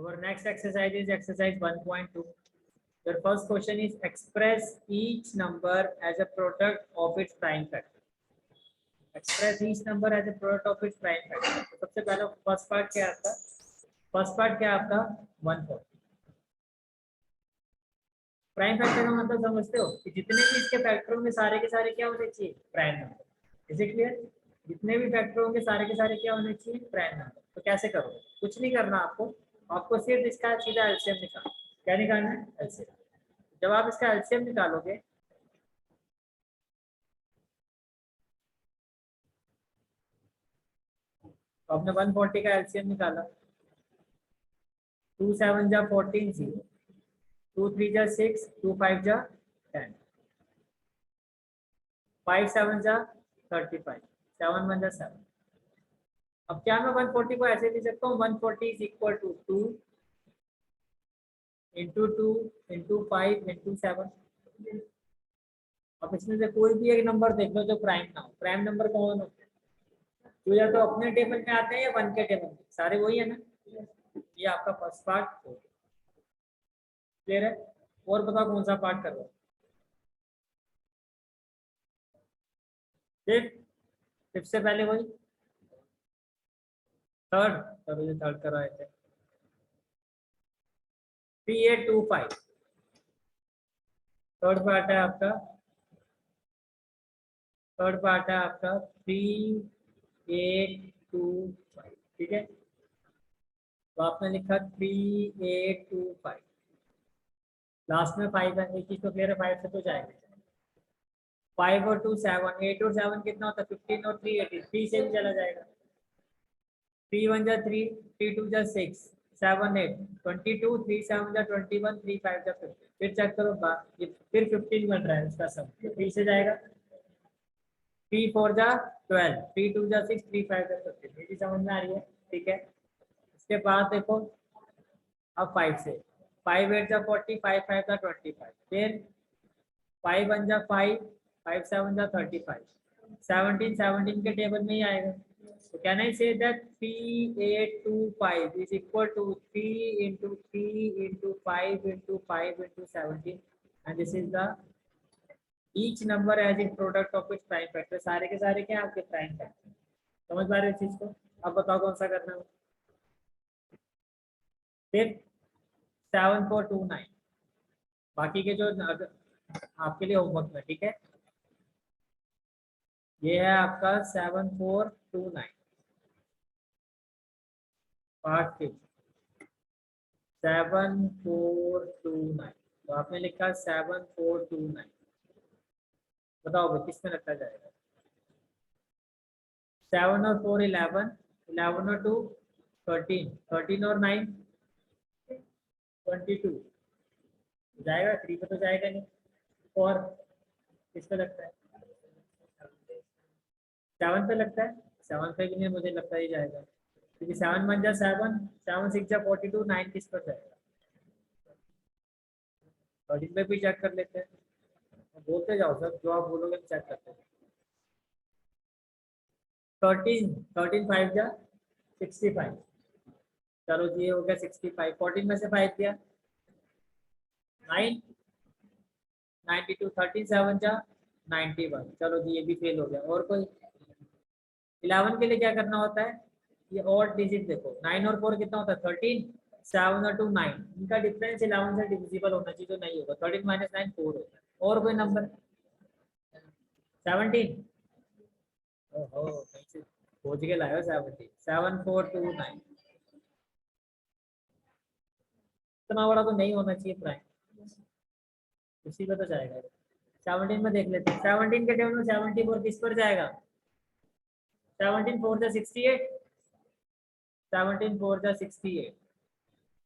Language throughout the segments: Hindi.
Our next exercise is exercise 1.2. Your first question is express each number as a product of its prime factor. Express each number as a product of its prime factor. तो सबसे पहले फर्स्ट पार्ट क्या है आपका? फर्स्ट पार्ट क्या है आपका? 140. प्राइम फैक्टर का मतलब समझते हो कि जितने भी इसके फैक्टर होंगे सारे के सारे क्या होने चाहिए? Prime number. Is it clear? जितने भी फैक्टर होंगे सारे के सारे क्या होने चाहिए? Prime number. तो कैसे करोगे? कुछ नहीं करना आपको सिर्फ इसका सीधा एलसीएम निकालना. क्या निकालना है? एलसीएम. जब आप इसका एलसीएम निकालोगे तो आपने 140 का एलसीएम निकाला. 2 7 जा 14 0, 2 3 जा 6, 2 5 जा 10, 5 7 जा 35, 7 1 जा 7. अब क्या मैं 140 को ऐसे लिख सकता हूँ? 140 is equal to 2 into 2 into 5 into 7. अब इसमें से कोई भी एक नंबर देख लो जो प्राइम ना हो. प्राइम नंबर कौन होते हैं? जो या तो अपने टेबल में आते हैं या 1 के टेबल में. सारे वही है ना. ये आपका फर्स्ट पार्ट क्लियर है. और बताओ कौन सा पार्ट कर रहे हो? फिफ्थ से पहले वही. थर्ड. चलो ये थर्ड कर रहे थे. 3825 थर्ड पार्ट है आपका. थर्ड पार्ट है आपका 3825. ठीक है. तो आपने लिखा 3825. लास्ट में 5 है. एक चीज तो क्लियर है, 5 से तो जाएगा. 5 और 2 7, 8 और 7 कितना होता है? 15 और 3 18. 3 से भी चला जाएगा. 3 1 जा 3, 3 2 जा 6, 7 8 22, 3 7 जा 21, 3 5 जा 15. फिर चेक करो ये फिर 15 बन रहा है इसका सम. 3 से जाएगा. 3 4 जा 12, 3 2 जा 6, 3 5 जा 15. ये भी समझ में आ रही है? ठीक है. इसके बाद देखो अब 5 से. 5 8 जा 40, 5 5 जा 25. फिर 5 1 जा 5, 5 7 जा 35. 17 17 के टेबल में ही आएगा. So can I say that 3825 is equal to 3 into 3 into 5 into 5 into 17, and this is the each number as a product of its prime factor. सारे के सारे क्या आपके प्राइम फैक्टर. समझ पा रहे हो इस चीज को? अब बताओ कौन सा करना है. फिर 7429 बाकी के जो आपके लिए होमवर्क में. ठीक है. ये है आपका 7429 पार्ट 5. 7429. तो आपने लिखा 7429. बताओ भाई किस में रखा जाएगा? 7 और 4 11, 11 और 2 13, 13 और 9 22. जाएगा? 3 पे तो जाएगा नहीं. और किस पे लगता है? 7 पे लगता है. 7 पे भी नहीं मुझे लगता ही जाएगा, क्योंकि 7 1 जा 7, 7 6 जा 42, 9 किस पर जाएगा? 13 पे भी चेक कर लेते हैं. बोलते जाओ सर, जो आप बोलोगे चेक करते हैं. 13 13 5 जा 65. चलो जी ये हो गया 65. 14 में से 5 दिया 9, 92. 13 7 जा 91. चलो जी ये भी फेल हो गया. और कोई? 11 के लिए क्या करना होता है? ये और डिजिट देखो. 9 और 4 कितना होता है? 13. 7 और 2 9. इनका डिफरेंस 11 से डिविजिबल होना चाहिए, तो नहीं होगा. 13 माइनस 9 4 होता है. और कोई नंबर? 17. ओहो कैसे खोज के लाए हो? 17. 7 4 2 9. इतना बड़ा तो नहीं होना चाहिए प्राइम. उसी पे तो जाएगा. 17 में देख लेते हैं. 17 के टेबल में 74 किस पर जाएगा? 17 4 जा 68, 17 4 जा 68.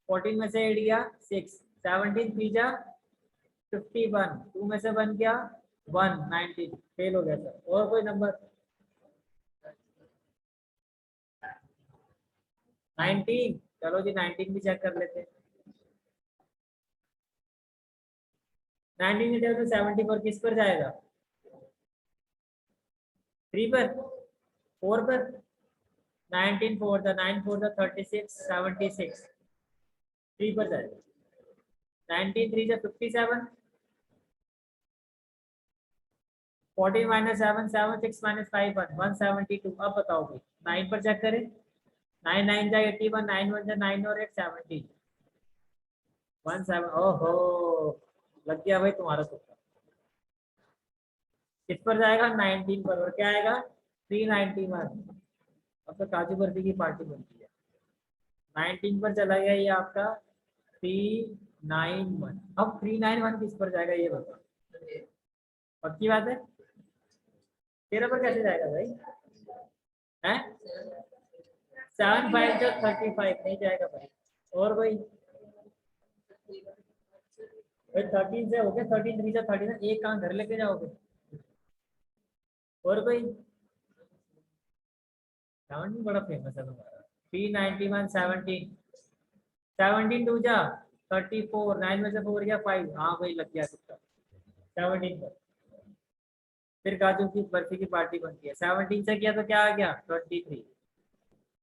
14 में से 8 गया 6, 17 3 जा 51, 2 में से 1 गया 1, 19. फेल हो गया सर. और कोई नंबर? 19. चलो जी 19 भी चेक कर लेते हैं. 19 के टेबल में 74 किस पर जाएगा? 3 पर, 4 पर. 19 4 जा 9 4 जा 36, 76. 3 पर जाएगा। 19 3 से 57, 14 माइनस 7 7 6 माइनस 5 1 172। अब बताओ भाई 9 पर चेक करें। 9 9 जा 81, 9 1 जा 9 और 8 17 17। ओहो लग गया भाई तुम्हारा तुक्का। किस पर जाएगा? 19 पर। और क्या आएगा? 391। अब तो काजू बर्फी की पार्टी बनती है। 19 पर चला गया ये आपका 391। अब 391 किस पर जाएगा ये बताओ। पक्की बात है? 13 पर कैसे जाएगा भाई? हैं? 7 5 जो 35 नहीं जाएगा भाई। और भाई 13 से हो गया, 13 3 से 39। एक काम घर लेके जाओगे। और भाई 17 बड़ा फेमस है तुम्हारा। 391 17 17 2 जा 34, 9 में से 4 गया 5। हाँ भाई लग गया तुक्का 17 पर। फिर काजू की बर्फी की पार्टी बनती है। 17 से किया तो क्या आ गया? 23।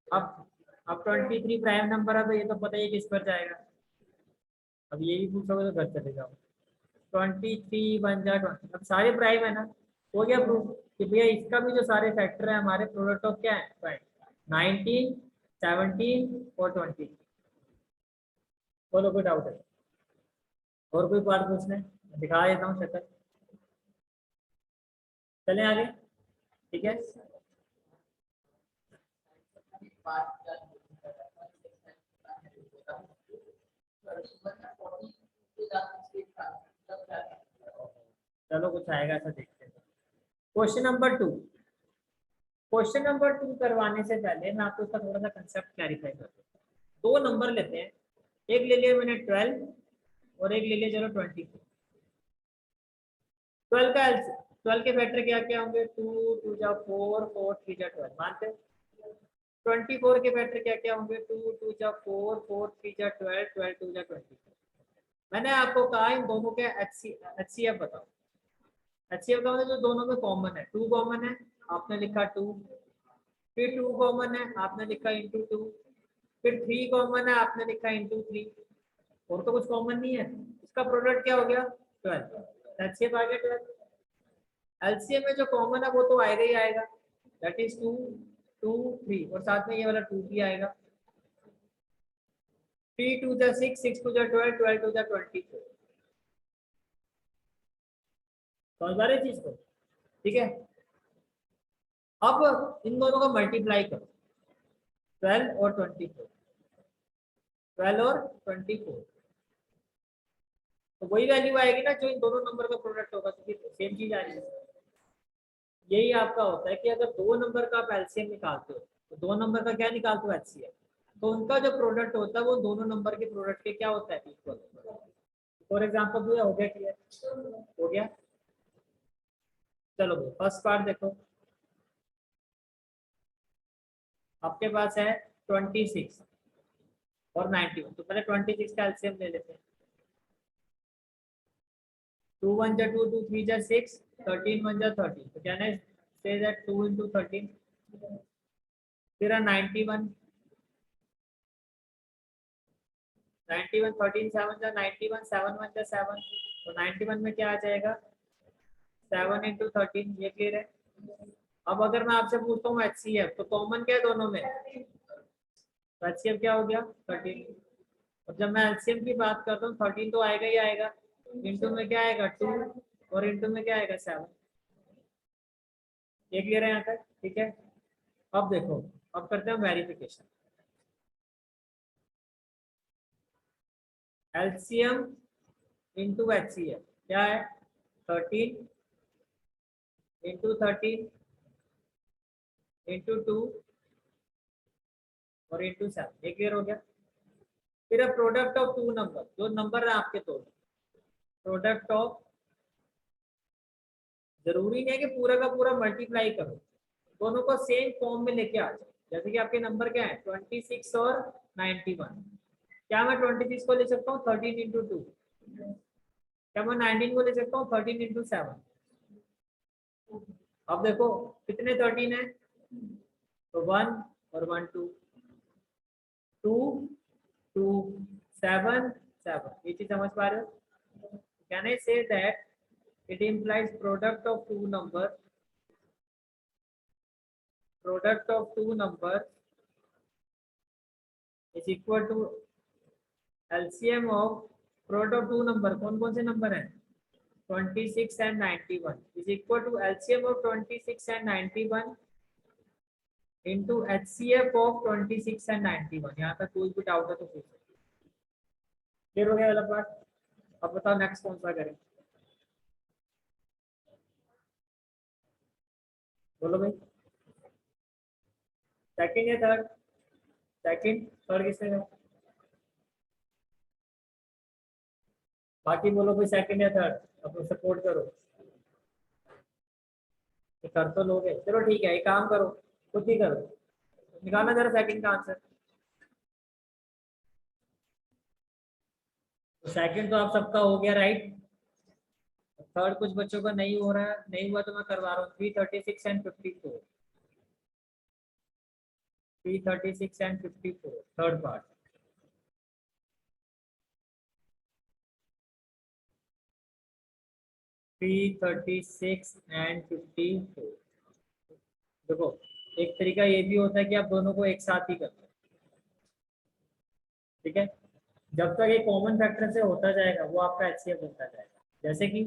अब 23 प्राइम नंबर है तो ये तो पता ही है किस पर जाएगा। अब ये भी पूछोगे तो घर चले जाओ। 23 बन जा 20। अब सारे प्राइम है ना, हो गया प्रूफ कि भैया इसका भी जो सारे फैक्टर है हमारे प्रोडक्ट ऑफ क्या है? प्राइम। 19 17 और 20। बोलो कोई डाउट है? और कोई बात पूछना है? दिखा देता हूँ शक्ल। चलें आगे। ठीक है। चलो कुछ आएगा ऐसा देखते हैं। Question number 2। क्वेश्चन नंबर 2 करवाने से पहले मैं आपको इसका थोड़ा सा कंसेप्ट क्लैरिफाई कर दूं। दो नंबर लेते हैं, एक ले लिया मैंने 12 और एक ले लिया चलो 24। 12 का 12 के फैक्टर क्या क्या होंगे? 2 2 जा 4 4 3 जा 12 मानते हैं। 24 के फैक्टर क्या क्या होंगे? 2 2 जा 4 4 3 जा 12 12 2 जा 24। मैंने आपको कहा इन दोनों के HCF बताओ। HCF का मतलब जो दोनों में कॉमन है। 2 कॉमन है, आपने लिखा 2। फिर 2 कॉमन है, आपने लिखा इंटू 2। फिर 3 कॉमन है, आपने लिखा इंटू 3। और तो कुछ कॉमन नहीं है। इसका प्रोडक्ट क्या हो गया? 12। HCF आ गया 12। एलसीएम में जो कॉमन है वो तो आएगा ही आएगा, दैट इज 2 2 3 और साथ में ये वाला 2 भी आएगा। 3 2 जा 6 6 2 जा 12 12 2 जा 24। समझ पा रहे चीज को? ठीक है। अब इन दोनों का मल्टीप्लाई करो, 12 और 24। 12 और 24 तो वही वैल्यू आएगी ना जो इन दोनों नंबर का प्रोडक्ट होगा, तो सेम चीज आ जाएगी। यही आपका होता है कि अगर दो नंबर का आप एलसीएम निकालते हो तो दो नंबर का क्या निकालते हो? एचसीएफ। तो उनका जो प्रोडक्ट होता है वो दोनों नंबर के प्रोडक्ट के क्या होता है? इक्वल। फॉर एग्जाम्पल भैया हो गया क्लियर? हो गया। चलो भाई फर्स्ट पार्ट देखो। आपके पास है 26 और 91। तो पहले 26 का एलसीएम ले लेते हैं। 2 1 जा 2 2 3 जा 6 13 1 जा 13। तो क्या है? say that 2 into 13। फिर 91 91 13 7 जा 91 7 1 जा 7। तो 91 में क्या आ जाएगा? 7 into 13। ये क्लियर है? अब अगर मैं आपसे पूछता हूँ HCF तो कॉमन क्या है दोनों में? तो HCF क्या हो गया? 13। और जब मैं एलसीएम की बात करता हूँ 13 तो आएगा ही आएगा। इंटू में क्या आएगा? 2 और इंटू में क्या आएगा? 7। ये क्लियर है यहाँ तक? ठीक है। अब देखो, अब करते हैं वेरिफिकेशन। एलसीएम इंटू HCF क्या है? 13 इंटू 13 इंटू 2 और इंटू 7। ये क्लियर हो गया? फिर प्रोडक्ट ऑफ टू नंबर, जो नंबर है आपके दो, प्रोडक्ट ऑफ, जरूरी नहीं है कि पूरा का पूरा मल्टीप्लाई करो, दोनों को सेम फॉर्म में लेके आ जाओ। जैसे कि आपके नंबर क्या है? 26 और 91। क्या मैं 26 को ले सकता हूँ 13 इंटू 2? क्या मैं 19 को ले सकता हूँ 13 इंटू 7? अब देखो कितने 13 है? तो 1 और 1 2 2 2 7 7, ये चीज समझ पा रहे हो? Can I say that it implies product of two numbers is equal to LCM of product of two number, कौन कौन से नंबर है 26 and 91 is equal to LCM of 26 and 91 into HCF of 26 and 91। यहाँ तक कोई भी डाउट है तो पूछो। क्लियर हो गया वाला पार्ट? अब बताओ नेक्स्ट कौन सा करें, बोलो भाई। सेकंड या थर्ड? सेकंड, थर्ड किसने है? बाकी बोलो कोई सेकंड या थर्ड, अब सपोर्ट करो। ये कर तो लोगे, चलो ठीक है, एक काम करो, खुद ही करो, निकालना जरा सेकंड का आंसर। तो सेकंड तो आप सबका हो गया राइट, थर्ड कुछ बच्चों का नहीं हो रहा है, नहीं हुआ तो मैं करवा रहा हूँ। 336 and 54, 336 and 54 third part. Three 36 and 54। देखो एक तरीका ये भी होता है कि आप दोनों को एक साथ ही कर लो, ठीक है। जब तक ये कॉमन फैक्टर से होता जाएगा वो आपका HCF बनता जाएगा। जैसे कि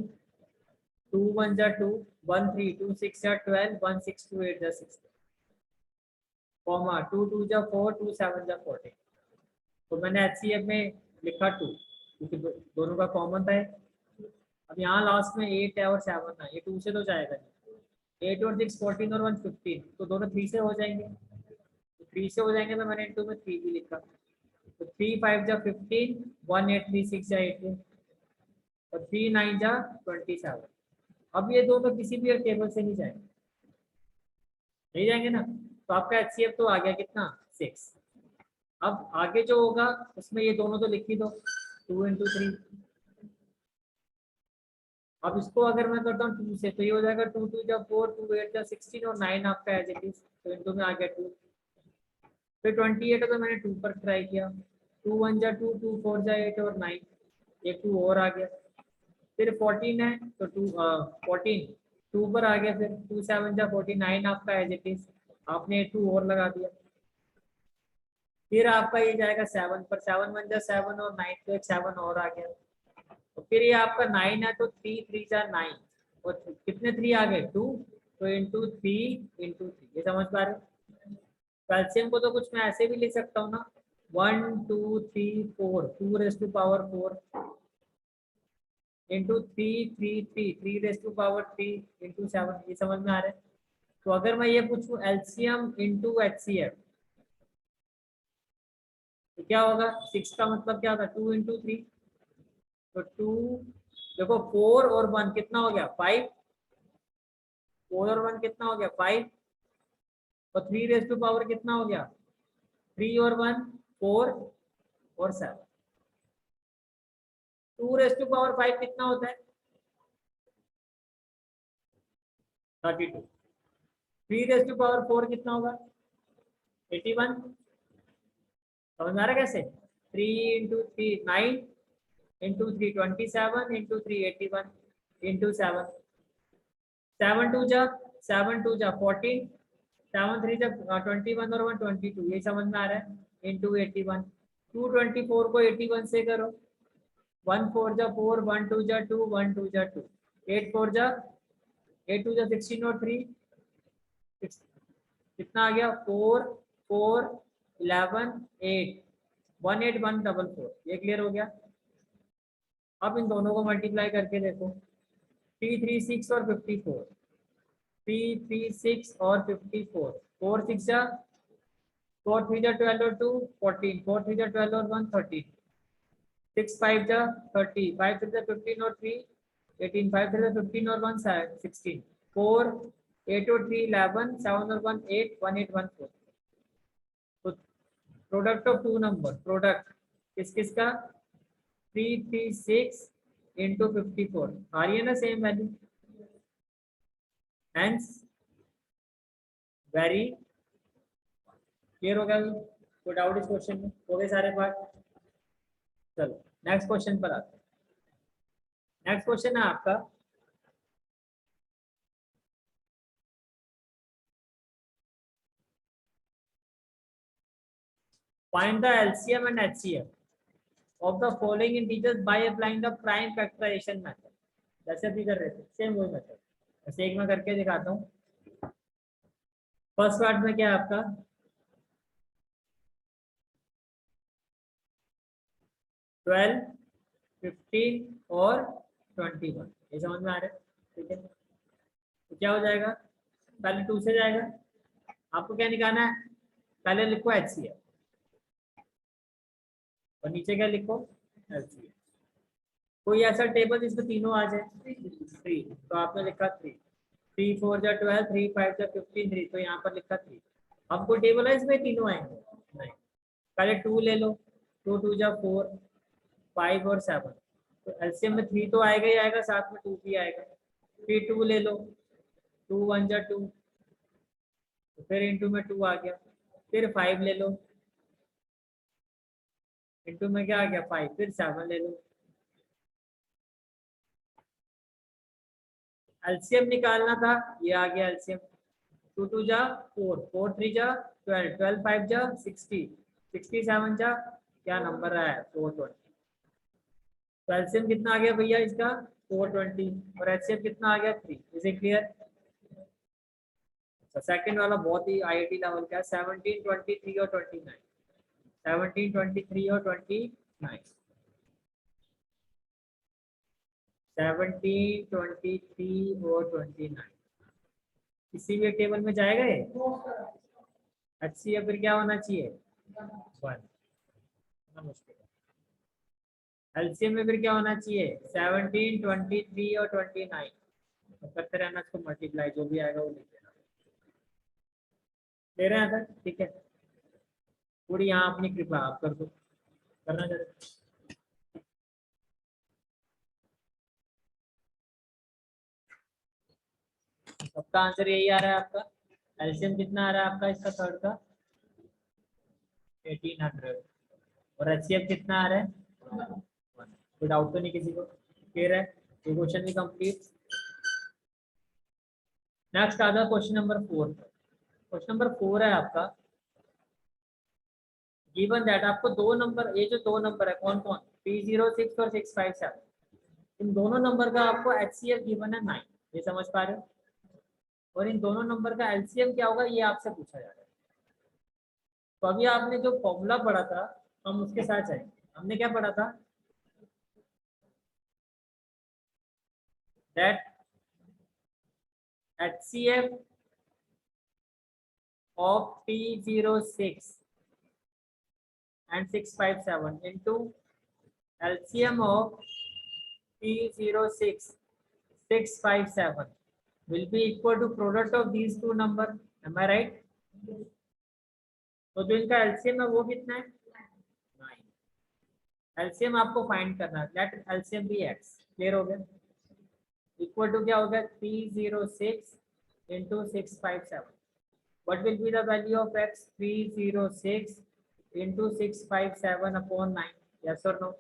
2 1 जा 2, 1 3, 2 6 जा 12, 1 6 2 8 जा 16, कॉमा 2 2 जा 4, 2 7 जा 14। तो मैंने HCF में लिखा 2 क्योंकि दोनों का कॉमन था। अब यहाँ लास्ट में 8 है और 7 है, ये 2 से तो जाएगा नहीं। 8 और 6 14 और 1 15, तो दोनों 3 से हो जाएंगे। तो 3 से हो जाएंगे तो मैंने इनटू में 3 भी लिखा। तो 3 5 जा 15, 1 8 3 6 जा 18 और 3 9 जा 27। अब ये दोनों किसी भी टेबल से नहीं जाएंगे, नहीं जाएंगे ना। तो आपका HCF तो आ गया कितना 6। अब आगे जो होगा उसमें ये दोनों तो लिख ही दो, 2 इंटू 3। अब इसको अगर मैं करता हूँ 2 से तो ये हो जाएगा 2 2 जा 4, 2 8 जा 16 और 9 आपका एज इट इज, तो इनटू में आ गया 2। फिर 28 है तो मैंने 2 पर ट्राई किया, 2 1 जा 2, 2 4 जा 8 और 9, एक 2 और आ गया। फिर 14 है तो 14 2 पर आ गया, फिर 2 7 जा 49 आपका एज इट इज, आपने 2 और लगा दिया। फिर आपका ये जाएगा 7 पर, 7 1 जा 7 और 9 तो एक 7 और आ गया। तो फिर ये आपका 9 है तो 3 3 जा 9 और कितने 3 आ गए 2, तो इंटू 3 इंटू 3। ये समझ पा रहे हो? कैल्शियम को तो कुछ मैं ऐसे भी लिख सकता हूँ ना, 1 2 3 4, 2 raise to power 4 into 3 3 3, 3 raise to power 3 into 7। ये समझ में आ रहा है? तो अगर मैं ये पूछूं एलसीएम इंटू HCF तो क्या होगा? 6 का मतलब क्या होगा 2 इंटू 3, तो 2 देखो 4 और 1 कितना हो गया 5, 4 और 1 कितना हो गया 5, और 3 रेज टू पावर कितना हो गया 3 और 1 4 और 7। 2 रेज टू पावर 5 कितना होता है 32। 3 रेज टू पावर 4 कितना होगा 81। समझ में आ रहा है कैसे? 3 इंटू 3 9 इंटू 3 27 इंटू 3 81 इंटू 7, 7 2 जा 14, 7 3 जा 21 और 1 22। ये समझ में आ रहा है इंटू 81। 224 को 81 से करो, 1 4 जा 4, 1 2 जा 2, 1 2 जा 2, 8 4 जा 8 2 जा 16 और 3 कितना आ गया 4 4 11 8 1 8 1 4 4। ये क्लियर हो गया? अब इन दोनों को मल्टीप्लाई करके देखो, 3 3 6 और 54, 3 3 6 और 54, 4 6 जा 4 3 जा 12 और 2 14, 4 3 जा 12 और 1 13, 6 5 जा 30, 5 3 जा 15 और 3 18, 5 3 जा 15 और 1 16, 4 8 और 3 11, 7 और 1 8 1 8 1 4। तो product of two number, product किस किस का 336 इंटू 54 आ रही है ना same value, hence very clear हो गया? कोई डाउट इस क्वेश्चन में? हो गए सारे पार्ट? चलो नेक्स्ट क्वेश्चन पर आते हैं। नेक्स्ट क्वेश्चन है आपका find the LCM and HCF of the following integers by applying the prime factorization method। जैसे अभी कर रहे थे सेम वही मेथड, ऐसे एक मैं करके दिखाता हूँ। फर्स्ट पार्ट में क्या है आपका 12, 15 और 21, ये समझ में आ रहा है? ठीक है, तो क्या हो जाएगा, पहले 2 से जाएगा, आपको क्या निकालना है, पहले लिखो एचसीएफ और नीचे क्या लिखो एलसीएम। कोई ऐसा टेबल जिसमें तीनों आ जाए, 3 तो आपने लिखा 3, 3 4 जा 12, 3 5 जा 15, 3 तो यहाँ पर लिखा 3। हमको टेबल है इसमें तीनों आएंगे नहीं, पहले 2 ले लो, 2 2 जा 4, 5 और 7, तो एलसीएम में 3 तो आएगा ही आएगा, साथ में 2 भी आएगा। फिर 2 ले लो, 2 1 जा 2, तो फिर इंटू में 2 आ गया। फिर 5 ले लो, इंटू में क्या आ गया 5, फिर 7 ले लो। एलसीएम निकालना था, ये आ गया एलसीएम, 2 2 जा 4, 4 3 जा 12, 12 5 जा 60, 67 जा क्या नंबर है 420। तो एलसीएम कितना आ गया भैया इसका 420 और एचसीएफ कितना आ गया 3। Is it clear? सेकंड वाला बहुत ही आईआईटी लेवल का है, 17 23 और 29, 17 23 और 29, 17 23 और 29 किसी भी टेबल में जाएगा ये एचसीएफ, फिर क्या होना चाहिए 1, मुश्किल है। एलसीएम में फिर क्या होना चाहिए 17 23 और 29, तो करते रहना इसको मल्टीप्लाई, जो भी आएगा वो लिख देना। ले रहे हैं सर? ठीक है, पूरी यहाँ अपनी कृपा आप कर दो, करना जरूर। सबका आंसर यही आ रहा है आपका। एलसीएम कितना आ रहा है आपका इसका थर्ड का 1800 और एचसीएफ कितना आ रहा है 1। कोई डाउट तो नहीं किसी को? क्लियर है? ये क्वेश्चन भी कंप्लीट। नेक्स्ट आता है क्वेश्चन नंबर 4। क्वेश्चन नंबर 4 है आपका, गिवन दैट आपको दो नंबर, ये जो दो नंबर है कौन कौन 306 और 657, इन दोनों नंबर का आपको एचसीएफ गिवन है 9, ये समझ पा रहे हो? और इन दोनों नंबर का एलसीएम क्या होगा ये आपसे पूछा जा रहा है। तो अभी आपने जो फॉर्मूला पढ़ा था हम उसके साथ जाएंगे। हमने क्या पढ़ा था, that HCF of T06 and 657 into LCM of T06 657 will be equal to product of these two number. Am I right? तो जो इनका एलसीएम है वो कितना है 9। एलसीएम आपको फाइंड करना है, let LCM be x। Clear हो गया? इक्वल टू क्या हो गया 306 into 657। What will be the value of x? 306 into 657 upon 9। Yes or no?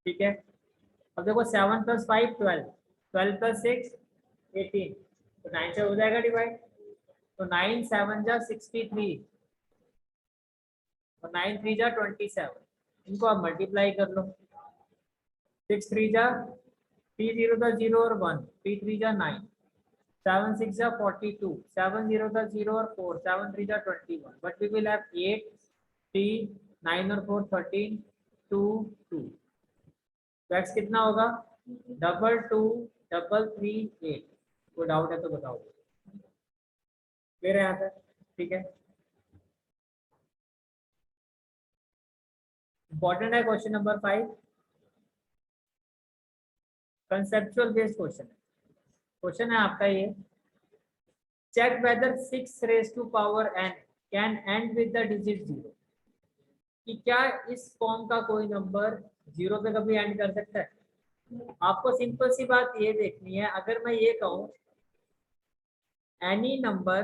ठीक है, अब देखो 7 + 5 12, 12 + 6 18, तो 9 से हो जाएगा डिवाइड। तो 9 7 जा 63 और 9 3 जा 27, इनको आप मल्टीप्लाई कर लो। 6 3 जा 3 0 था 0 और 1, 3 3 जा 9, 7 6 जा 42, 7 0 था 0 और 4, 7 3 जा 21, बट वी विल हैव 8 3 9 और 4 13 2 2। तो x कितना होगा 2 2 3 3 8। कोई डाउट है तो बताओ, मेरे यहाँ पर। ठीक है, इंपॉर्टेंट है question number 5, conceptual based question है। क्वेश्चन है आपका ये, check whether 6 raised to power n can end with the digit 0, कि क्या इस फॉर्म का कोई नंबर 0 पे कभी एंड कर सकता है? आपको सिंपल सी बात ये देखनी है, अगर मैं ये कहूं any number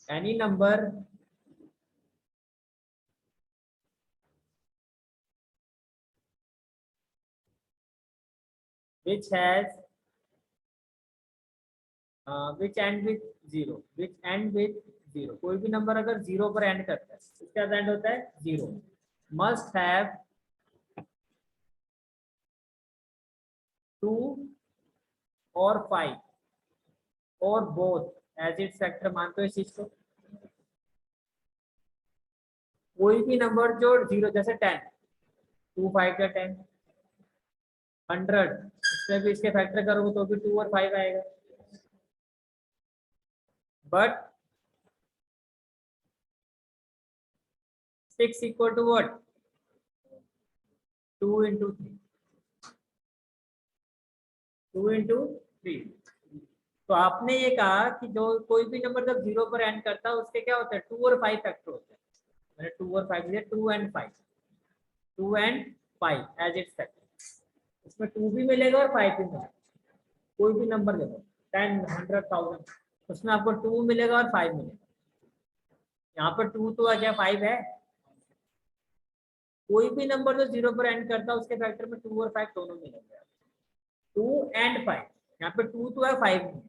any number which has which end with zero, which end with zero, कोई भी नंबर अगर जीरो पर एंड करता है इसका एंड होता है जीरो, मस्ट हैव टू और फाइव और बोथ एज इट्स फैक्टर। मानते हो इस चीज को? कोई भी नंबर जो जीरो, जैसे 10, 2 5 का 10, 100, इसमें भी इसके फैक्टर करोगे तो भी 2 और 5 आएगा। But 6 equal to what? 2 into 3, 2 into 3। तो आपने ये कहा कि जो कोई भी नंबर जब जीरो पर एंड करता है उसके क्या होता है? 2 और 5 फैक्टर होते हैं। मैंने 2 और 5 दिया, 2 and 5, 2 and 5 as it's factor. इसमें 2 भी मिलेगा और 5 भी मिलेगा। कोई भी नंबर ले लो, 10, 100, 1000, उसमें आपको 2 मिलेगा और 5 मिलेगा। यहाँ पर 2 तो आ गया, 5 है। कोई भी नंबर जो जीरो पर एंड करता है उसके फैक्टर में 2 और 5 दोनों मिलेंगे। 2 and 5, यहाँ पे 2 तो है, 5 नहीं।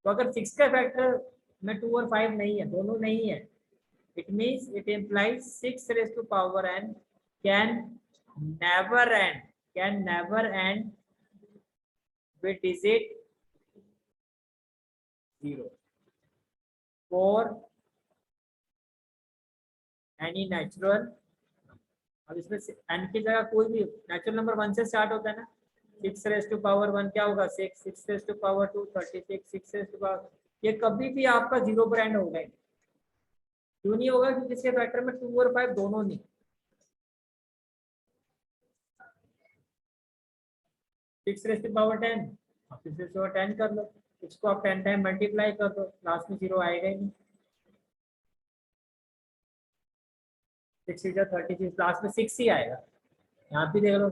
तो अगर 6 का फैक्टर में 2 और 5 नहीं है, दोनों नहीं है, it means it implies 6 raised to power n can never end with digit 0 for any natural। अब इसमें n की जगह कोई भी नेचुरल नंबर 1 से स्टार्ट होता है ना। 6 रेज टू पावर 1 क्या होगा? 6, 6 raise to power 2 36, 6 raise to power, ये कभी भी आपका जीरो पर एंड होगा ही। क्यों नहीं होगा? क्योंकि इसके फैक्टर में 2 और 5 दोनों नहीं। 6 रेज टू पावर 10, आप 6 रेज टू पावर 10 कर लो, इसको आप 10 टाइम मल्टीप्लाई कर दो, लास्ट में जीरो आएगा ही नहीं। 6 इज 36, लास्ट में 6 ही आएगा। यहाँ पे देख लो,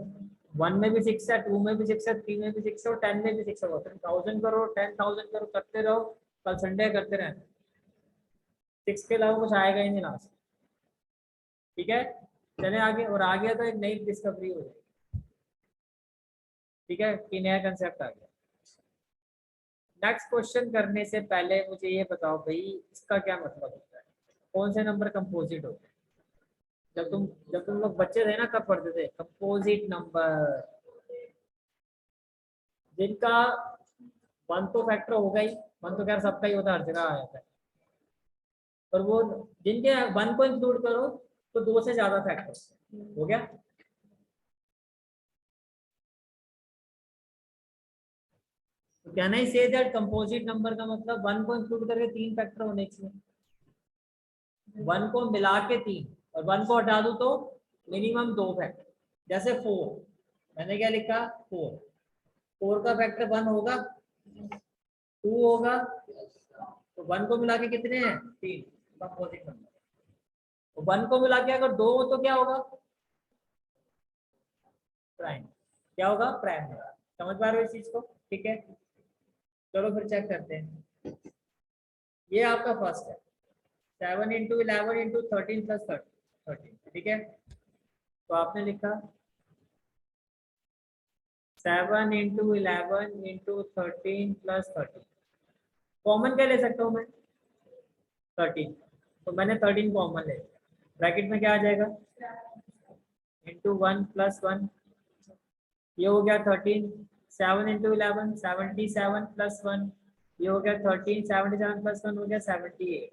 1 में भी 6 है, 2 में भी 6 है, 3 में भी 6 है और 10 में भी 6 है। 1000 करो, 10,000 करो, करते रहो, कल संडे करते रहना। 6 के अलावा कुछ आएगा ही नहीं लास्ट। ठीक है, चले आगे। और आ गया तो एक नई डिस्कवरी हो जाएगी। ठीक है, कि नया कंसेप्ट आ गया। नेक्स्ट क्वेश्चन करने से पहले मुझे ये बताओ भाई, इसका क्या मतलब होता है? कौन से नंबर कंपोजिट होते हैं? जब तुम लोग बच्चे थे ना, कब पढ़ते थे कंपोजिट नंबर? जिनका 1 तो फैक्टर होगा ही, 1 तो खैर सबका ही होता है, हर जगह आ जाता है। और वो जिनके 1 को इंक्लूड करो तो 2 से ज्यादा फैक्टर हो गया। तो can I say that composite number का मतलब 1 को इंक्लूड करके 3 फैक्टर होने चाहिए, 1 को मिला के 3, और 1 को हटा दूं तो मिनिमम 2 फैक्टर। जैसे 4, मैंने क्या लिखा? 4, 4 का फैक्टर 1 होगा, 2 होगा, तो 1 को मिला के कितने हैं? 3, कंपोजिट नंबर। तो 1 को मिला के अगर 2 हो तो क्या होगा? प्राइम। क्या होगा? Prime number. समझ पा रहे हो इस चीज को? ठीक है, चलो फिर चेक करते हैं। ये आपका फर्स्ट है, 7 इंटू 11 इंटू 13 प्लस 13। ठीक है, तो आपने लिखा 7 इंटू 11 इंटू 13 प्लस 13। कॉमन क्या ले सकता हूँ मैं? 13, तो मैंने 13 कॉमन ले लिया। ब्रैकेट में क्या आ जाएगा? इंटू 1 प्लस 1, ये हो गया 13। 7 इंटू 11 77 प्लस 1, ये हो गया 13। 77 प्लस 1 हो गया 78।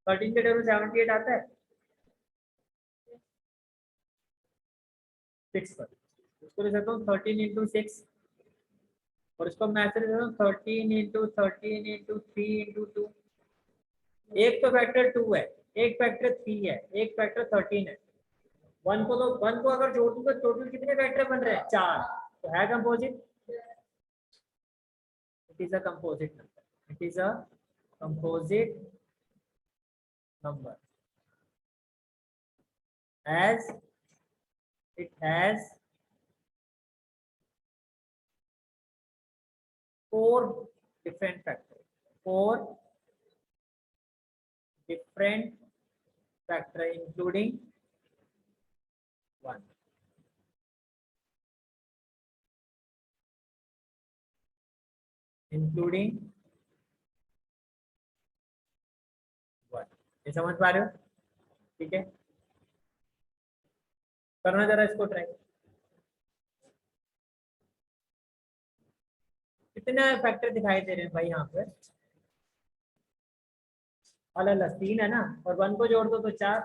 13 के टेबल 78 आता है 6 पर। उसको ले सकता हूँ 13 इंटू 6, और इसको मैं ऐसे ले सकता हूँ 13 इंटू 13 इंटू 3 इंटू 2। एक तो फैक्टर 2 है, एक फैक्टर 3 है, एक फैक्टर 13 है। 1 को तो 1 को अगर जोड़ दूँ तो टोटल कितने फैक्टर बन रहे हैं? 4। तो है composite. It is a composite number, it is a composite number as it has 4 different factors, 4 different factor including 1. Including 1. ये समझ पा रहे हो? ठीक है, करना जरा इसको ट्राई। कितने फैक्टर दिखाई दे रहे हैं भाई यहाँ पे? अलग 3 है ना, और 1 को जोड़ दो तो 4।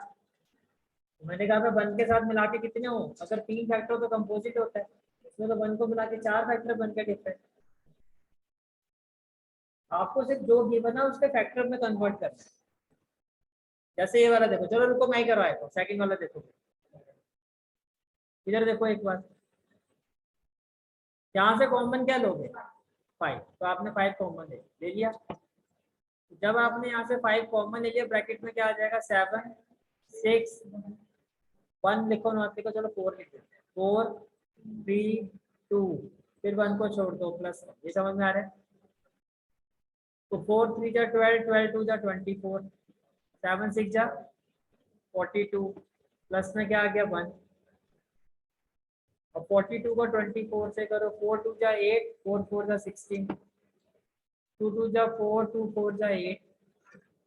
मैंने कहा 1 के साथ मिला के कितने हो? अगर 3 फैक्टर तो कंपोजिट होता है, इसमें तो 1 को मिला के 4 फैक्टर बन के डिफरेंट। आपको सिर्फ जो गिवन है उसके फैक्टर में कन्वर्ट करना है। जैसे ये वाला देखो, चलो रुको मैं ही करवाया हूँ, सेकंड वाला देखो, इधर देखो एक बार, यहाँ से कॉमन क्या लोगे? 5, तो आपने 5 कॉमन ले लिया। जब आपने यहाँ से 5 कॉमन ले लिया, ब्रैकेट में क्या आ जाएगा? 7 6 1 लिखो, नॉट लिखो, चलो 4 लिख देते हैं। 4 3 2, फिर 1 को छोड़ दो, प्लस 1। ये समझ में आ रहा है? तो 4 3 जा 12, 12 2 जा 24, 7 6 जा 42, प्लस में क्या आ गया? 1। और 42 को 24 से करो, 4 2 जा 8, 4 4 जा 16, 2 2 जा 4, 2 4 जा 8,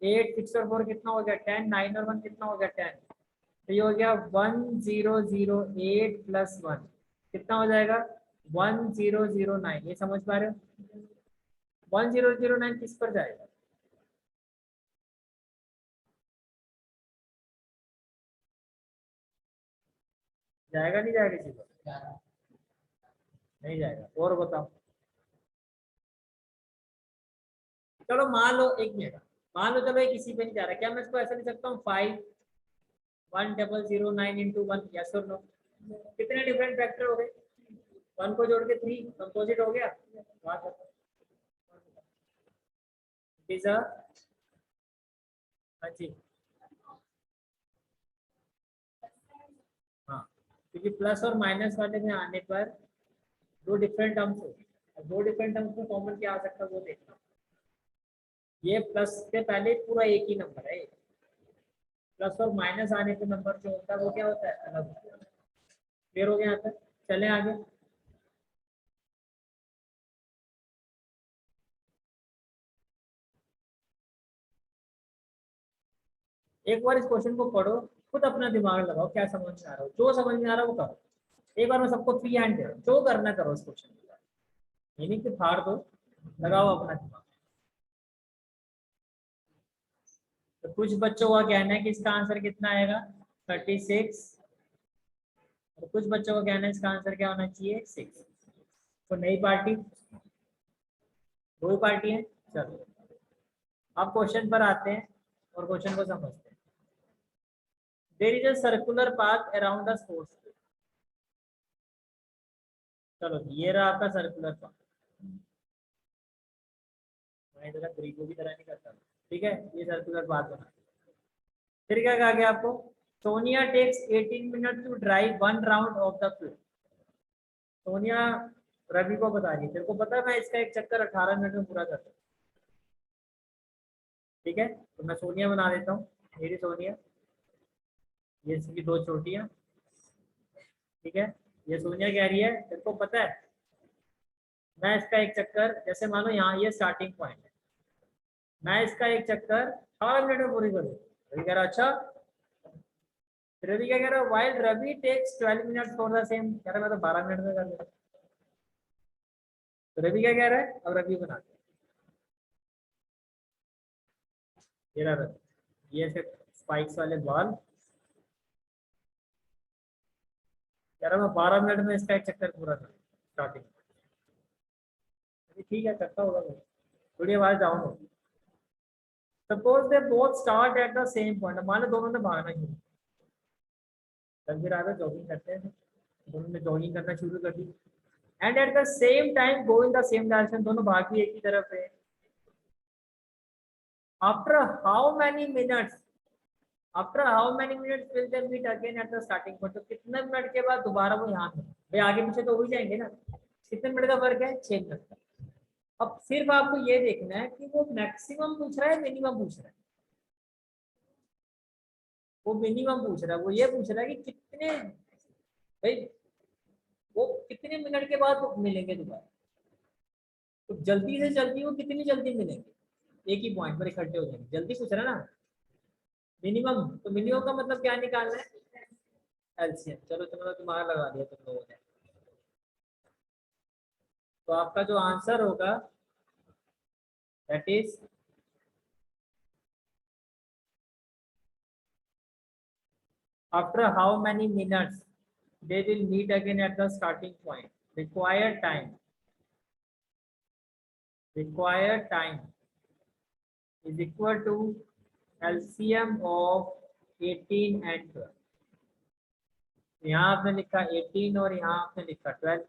8 6 और 4 कितना हो गया? 10, 9 और 1 कितना हो गया? 10। तो ये हो गया 1008 प्लस 1 कितना हो जाएगा? 1009। ये समझ पा रहे हो? 1009 किस पर जाएगा? जाएगा नहीं जाएगा किसी पर? नहीं जाएगा। और बताओ, चलो मान लो, एक मिनट, मान लो चलो ये किसी पे नहीं जा रहा, क्या मैं इसको ऐसा लिख सकता हूँ 51009 इंटू 1? यस और नो? कितने डिफरेंट फैक्टर हो गए? 1 को जोड़ के 3 कंपोजिट हो गया। हाँ जी, हाँ, क्योंकि प्लस और माइनस वाले में आने पर दो डिफरेंट टर्म्स हो गए। अब दो डिफरेंट टर्म्स में कॉमन क्या आ सकता है वो देखना। ये प्लस के पहले पूरा एक ही नंबर है, प्लस और माइनस आने पे नंबर जो होता है वो क्या होता है? अलग होता है। क्लियर हो गया यहाँ तक? चले आगे। एक बार इस क्वेश्चन को पढ़ो, खुद अपना दिमाग लगाओ, क्या समझ में आ रहा हो, जो समझ में आ रहा हो वो करो। एक बार मैं सबको फ्री हैंड दे रहा हूँ, जो करना करो इस क्वेश्चन को, यानी कि फाड़ दो, लगाओ अपना दिमाग। तो कुछ बच्चों का कहना है कि इसका आंसर कितना आएगा? 36, और कुछ बच्चों का कहना है इसका आंसर क्या होना चाहिए? 6। तो नई पार्टी, दो पार्टी है। चलो अब क्वेश्चन पर आते हैं और क्वेश्चन को समझते हैं। There is a circular path around the sports. चलो ये रहा आपका सर्कुलर पाथ। मैं जरा ग्रीको की तरह नहीं करता, ठीक है? ये सर्कुलर पाथ बना। फिर क्या कहा गया आपको? Sonia takes 18 minute to drive 1 round of the field. Sonia Ravi को बता रही है, तेरे को पता है मैं इसका एक चक्कर 18 मिनट में पूरा करता हूँ। ठीक है, तो मैं सोनिया बना देता हूँ, मेरी सोनिया, ये इसकी दो चोटियां। ठीक है, ये सोनिया कह रही है तेरे को पता है मैं इसका एक चक्कर, जैसे मान लो यहाँ ये स्टार्टिंग पॉइंट है, मैं इसका एक चक्कर 18 मिनट में पूरी करूँ। रवि कह रहा अच्छा। रवि क्या कह रहा है? While Ravi takes 12 minute for the same, कह रहा मैं तो 12 मिनट में कर लेता। तो रवि क्या कह रहा है? अब रवि बनाते हैं। ये रहा रवि, ये स्पाइक्स वाले बॉल, कह रहा मैं 12 मिनट में इसका एक चक्कर पूरा करूँ स्टार्टिंग। ठीक है, करता होगा मैं, थोड़ी आवाज जाऊंगा। Suppose they both start at the same point, मान लो दोनों ने भागना शुरू, चल फिर आगे जॉगिंग करते हैं, दोनों ने जॉगिंग करना शुरू कर दी, and at the same time go in the same direction, दोनों भाग भी एक ही तरफ है। After how many minutes, after how many minutes will they meet again at the starting point, तो कितने मिनट के बाद दोबारा वो यहाँ पे भाई, आगे पीछे तो हो ही जाएंगे ना। कितने मिनट का फर्क है? 6 मिनट का। अब सिर्फ आपको ये देखना है कि वो मैक्सिमम पूछ रहा है मिनिमम पूछ रहा है। वो मिनिमम पूछ रहा है, वो ये पूछ रहा है कि कितने, भाई वो कितने मिनट के बाद मिलेंगे दोबारा, तो जल्दी से जल्दी वो कितनी जल्दी मिलेंगे, एक ही पॉइंट पर इकट्ठे हो जाएंगे, जल्दी पूछ रहा है ना। मिनिमम, तो मिनिमम का मतलब क्या निकालना है, एलसीएम। चलो तुमने तुम्हारा लगा दिया तुम लोगों ने। तो आपका जो आंसर होगा that is after how many minutes they will meet again at the starting point. Required time is equal to LCM of 18 and 12। यहाँ आपने लिखा 18 और यहाँ आपने लिखा 12।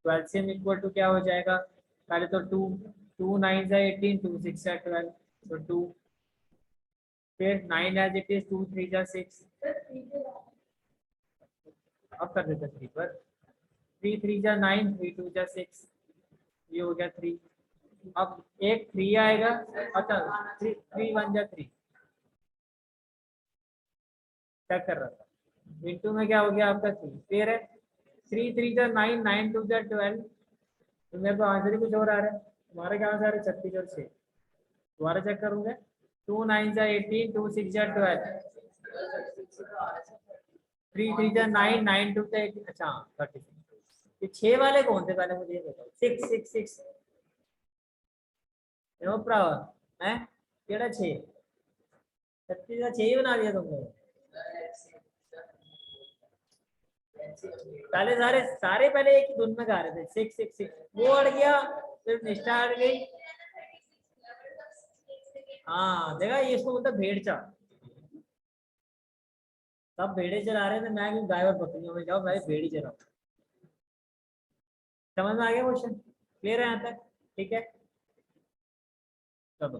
तो एलसीएम इक्वल टू क्या हो जाएगा, पहले तो 2, 2 9 जा 18, 2 6 जा 12, तो 2, फिर 9 एज इट इज, 2 3 जा 6, अब कर देते 3 पर, 3 3 जा 9, 3 2 जा 6, ये हो गया 3। अब एक 3 आएगा, अच्छा 3 3 1 जा 3, क्या कर रहा था, इंटू में क्या हो गया आपका 3, फिर है 3 3 जा 9, 9 2 जा 12, तो मेरे को आंसर ही कुछ और आ रहा है, तुम्हारे क्या आंसर है 36 और 6, दोबारा चेक करूंगा, 2 9 जा 18, 2 6 जा 12, 3 3 जा 9, 9 2 जा 18, अच्छा 36। ये 6 वाले कौन थे पहले मुझे ये बताओ, 6 6 6 नो प्रॉब्लम है, केड़ा 6, 36 का 6 ही बना दिया तुमने। पहले सारे सारे पहले एक ही धुन में गा रहे थे, 6 6 6, वो अड़ गया, फिर निष्ठा अड़ गई। हाँ देखा, ये इसको बोलता भेड़ चाल, सब भेड़े चला रहे थे, मैं क्यों गाय और बकरियों में जाओ, मैं भेड़ ही चलाऊं। समझ में आ गया क्वेश्चन, क्लियर है यहाँ तक, ठीक है चलो।